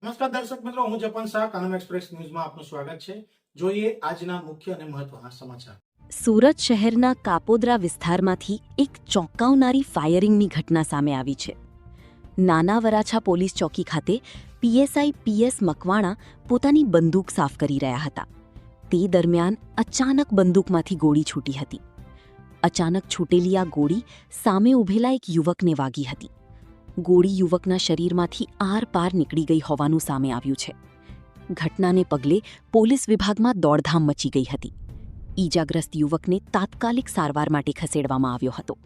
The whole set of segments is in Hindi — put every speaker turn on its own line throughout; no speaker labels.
નમસ્કાર દર્શક મિત્રો, હું જપન શાહ, કાનમ એક્સપ્રેસ ન્યૂઝમાં આપનું સ્વાગત છે। જોઈએ આજના મુખ્ય અને મહત્વના સમાચાર।
સુરત શહેરના કાપોદ્રા વિસ્તારમાંથી એક ચોંકાવનારી ફાયરિંગની ઘટના સામે આવી છે। નાના વરાછા પોલીસ ચોકી ખાતે પીએસઆઈ પીએસ મકવાણા પોતાની બંદૂક સાફ કરી રહ્યા હતા। તે દરમિયાન અચાનક બંદૂકમાંથી ગોળી છૂટી હતી। અચાનક છૂટેલી આ ગોળી સામે ઊભેલા એક યુવકને વાગી હતી। ગોળી યુવકના શરીરમાંથી આર-પાર નીકળી ગઈ હોવાનું સામે આવ્યું છે। ઘટનાને પગલે પોલીસ વિભાગમાં દોડધામ મચી ગઈ હતી। ઈજાગ્રસ્ત યુવકને તાત્કાલિક સારવાર માટે ખસેડવામાં આવ્યો હતો।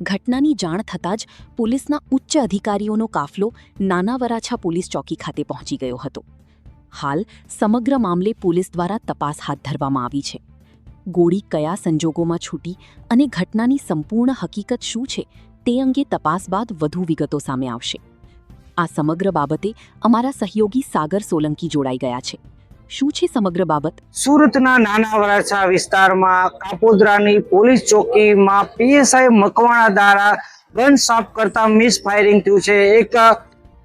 ઘટનાની જાણ થતાં જ પોલીસના ઉચ્ચ અધિકારીઓનો કાફલો નાના વરાછા પોલીસ ચોકી ખાતે પહોંચી ગયો હતો। હાલ સમગ્ર મામલે પોલીસ દ્વારા તપાસ હાથ ધરવામાં આવી છે। ગોળી કયા સંજોગોમાં છૂટી અને ઘટનાની સંપૂર્ણ હકીકત શું છે તે અંગે તપાસ બાદ વધુ વિગતો સામે આવશે। આ સમગ્ર બાબતે અમારા સહયોગી સાગર સોલંકી જોડાઈ ગયા છે। શું છે સમગ્ર બાબત?
સુરતના નાના વરાછા વિસ્તારમાં કાપોદ્રાની પોલીસ ચોકીમાં પીએસઆઈ મકવાણા દ્વારા ગન સાફ કરતા મિસ ફાયરિંગ થયું છે। એક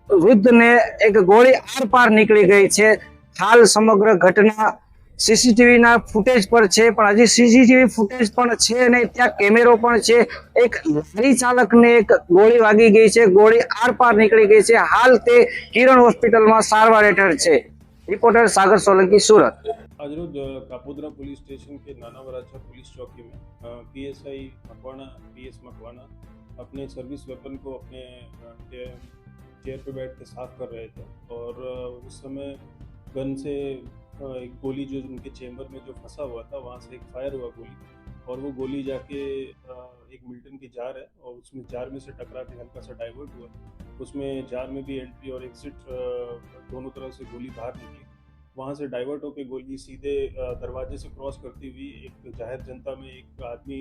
વૃદ્ધને એક ગોળી આરપાર નીકળી ગઈ છે। હાલ સમગ્ર ઘટના સીસીટીવીના ફૂટેજ પર છે, પણ હજી સીસીટીવી ફૂટેજ પણ છે નહીં, ત્યાં કેમેરો પણ છે। એક લારી ચાલકને એક ગોળી વાગી ગઈ છે, ગોળી આરપાર નીકળી ગઈ છે। હાલ તે કિરણ હોસ્પિટલમાં સારવાર હેઠળ છે। रिपोर्टर सागर सोलंकी सूरत।
आज रोज कापोद्रा पुलिस स्टेशन के नाना वराछा पुलिस चौकी में पीएसआई पीएस मकवाना अपने सर्विस वेपन को अपने चेयर पे बैठ के साफ कर रहे थे और उस समय गन से एक गोली जो उनके चेम्बर में जो फंसा हुआ था वहाँ से एक फायर हुआ गोली, और वो गोली जाके एक मिल्टन की जार है और उसमें जार में से टकरा के हल्का सा डाइवर्ट हुआ। उसमें जार में भी एंट्री और एग्जिट दोनों तरफ से गोली बाहर निकली। वहाँ से डाइवर्ट होकर गोली सीधे दरवाजे से क्रॉस करती हुई एक जाहिर जनता में एक आदमी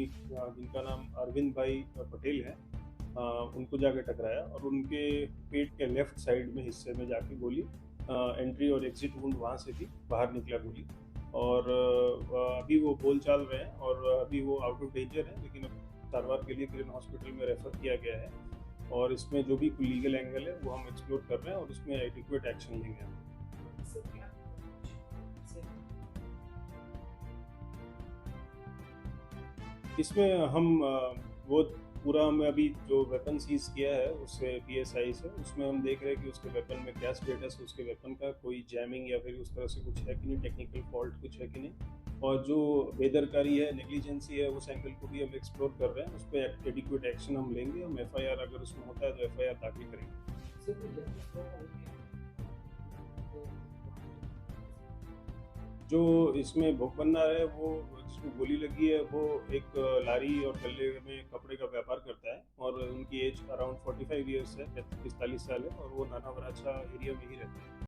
जिनका नाम अरविंद भाई पटेल है, उनको जाके टकराया और उनके पेट के लेफ्ट साइड में हिस्से में जाके गोली एंट्री और एग्जिट वुंड वहाँ से भी बाहर निकला गोली। और अभी वो बोल चाल रहे हैं और अभी वो आउट ऑफ डेंजर है, लेकिन सारवार के लिए किरण हॉस्पिटल में रेफर किया गया है। और इसमें जो भी लीगल एंगल है वो हम एक्सप्लोर कर रहे हैं और उसमें एडिक्वेट एक्शन लेंगे हम। इसमें हम वो पूरा हमें अभी जो वेपन सीज किया है उससे पीएसआई से, उसमें हम देख रहे हैं कि उसके वेपन में क्या स्टेटस है, उसके वेपन का कोई जैमिंग या फिर उस तरह से कुछ है कि नहीं, टेक्निकल फॉल्ट कुछ है कि नहीं, और जो बेदरकारी है, नेग्लिजेंसी है, उस एंगल को भी हम एक्सप्लोर कर रहे हैं। उस पर एडिक्वेट एक्शन हम लेंगे। हम एफआईआर अगर उसमें होता है तो एफआईआर दाखिल करेंगे। जो इसमें भोग बनना है, वो जिसमें गोली लगी है वो एक लारी और गले में कपड़े का व्यापार करता है और उनकी एज अराउंड 45 ईयर्स है, 45 साल है, और वो नाना वराछा एरिया में ही रहता है।